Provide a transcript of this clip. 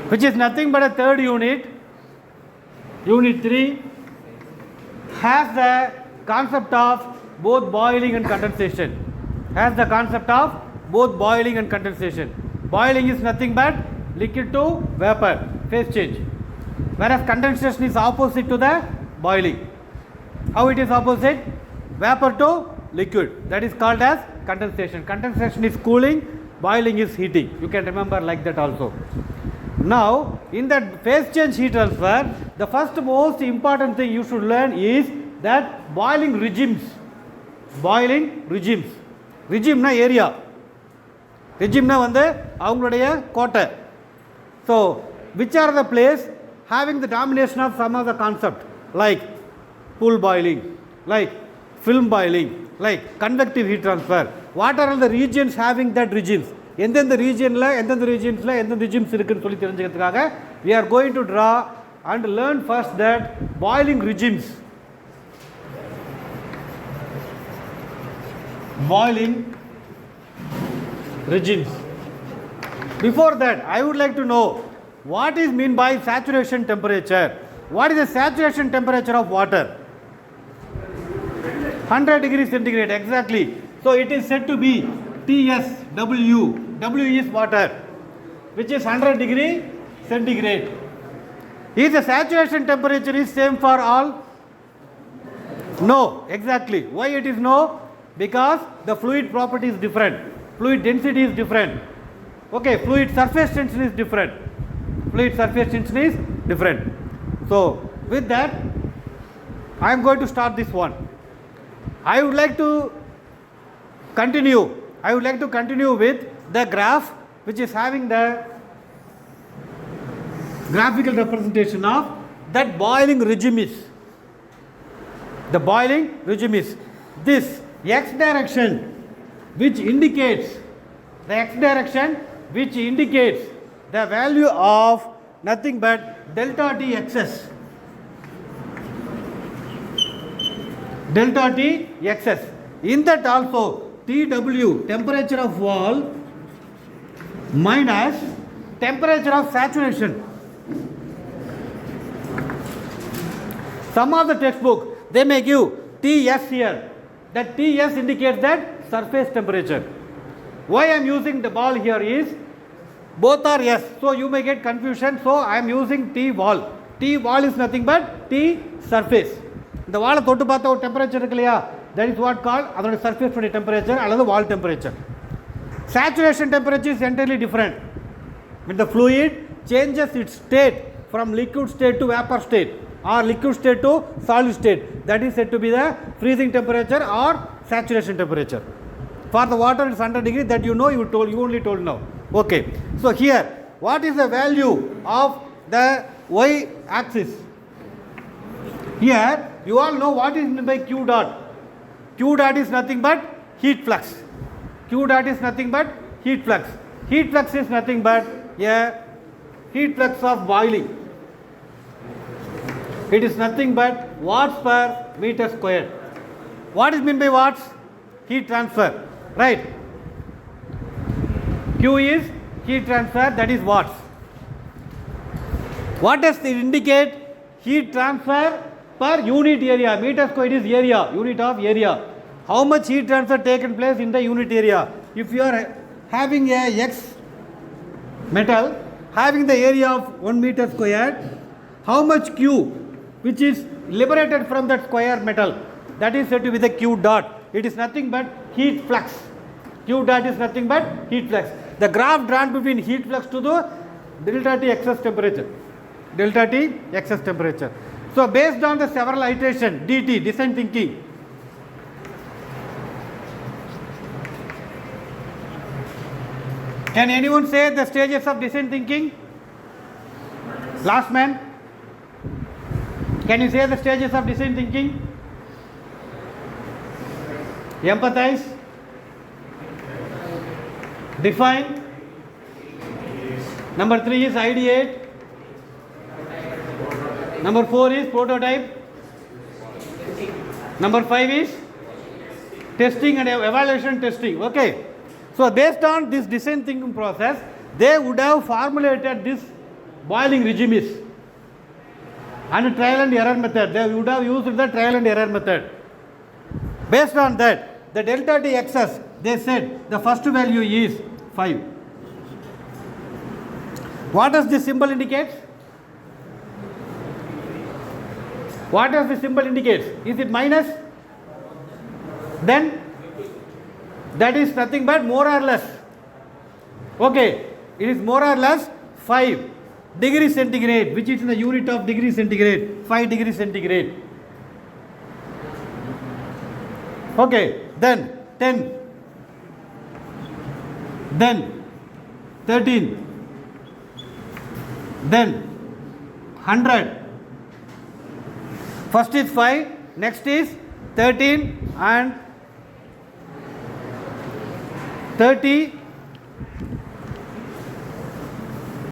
which is nothing but a third unit, unit 3, has the concept of both boiling and condensation. Has the concept of both boiling and condensation. Boiling is nothing but liquid to vapor, phase change. Whereas condensation is opposite to the boiling. How it is opposite? Vapor to liquid. That is called as condensation. Condensation is cooling, boiling is heating. You can remember like that also. Now, in that phase change heat transfer, the first most important thing you should learn is that boiling regimes. Boiling regimes. Regime na area. Regime na வந்து அவங்களுடைய கோட்டை. So, which are the place having the domination of some of the concept like pool boiling, like film boiling, like convective heat transfer. What are all the regions having that regimes? எந்தெந்த ரீஜியனில் எந்தெந்த regimes இருக்குன்னு சொல்லி தெரிஞ்சுக்கிறதுக்காக we are going to draw and learn first that boiling regimes. Boiling regimes. Before that, I would like to know what is mean by saturation temperature. What is the saturation temperature of water? 100 degrees centigrade, exactly. So it is said to be TSW. W is water, which is 100 degree centigrade. Is the saturation temperature is same for all? No, exactly. Why it is no? Because the fluid property is different. Fluid density is different. Okay, fluid surface tension is different. Fluid surface tension is different. So, with that, I am going to start this one. I would like to continue with the graph which is having the graphical representation of that boiling regime is. The boiling regime is this x direction which indicates the value of nothing but delta T excess. Delta T excess. In that also TW, temperature of wall, minus temperature of saturation. Some of the textbook, they may give TS here. That TS indicates that surface temperature. Why I am using the ball here is, both are S. So you may get confusion. So I am using T wall. T wall is nothing but T surface. The wall தொட்டு பார்த்த ஒரு temperature இருக்கு இல்லையா, that is what called அதோட surface temperature அல்லது wall temperature. Saturation temperature is entirely different. When the fluid changes its state from liquid state to vapor state or liquid state to solid state, that is said to be the freezing temperature or saturation temperature. For the water it's 100 degree, that you know, you only told now. Okay. So here, what is the value of the y axis? Here you all know what is meant by Q dot. Q dot is nothing but heat flux. Q dot is nothing but heat flux. Heat flux is nothing but a heat flux of boiling. It is nothing but watts per meter square. What is meant by watts? Heat transfer, right? Q is heat transfer, that is watts. What does it indicate? Heat transfer per unit area. Meter square is area, unit of area. How much heat transfer taken place in the unit area? If you are having a X metal having the area of 1 meter square, how much Q which is liberated from that square metal, that is said to be the Q dot. It is nothing but heat flux. Q dot is nothing but heat flux. The graph drawn between heat flux to the delta T excess temperature. Delta T excess temperature. So based on the several iteration, DT, descent thinking, can anyone say the stages of descent thinking? Last man, can you say the stages of descent thinking? Empathize, define. Number 3 is ideate. Number 4 is prototype. Number 5 is testing and evaluation testing. Okay. So based on this design thinking process, they would have formulated this boiling regime is. And trial and error method, they would have used the trial and error method. Based on that, the delta T excess, they said the first value is 5. What does this symbol indicate? What does the symbol indicate? Is it minus? Then that is nothing but more or less. Okay, it is more or less 5 degrees centigrade, which is in the unit of degree centigrade, 5 degrees centigrade. Okay, then 10, then 13, then 100. First is 5, next is 13 and 30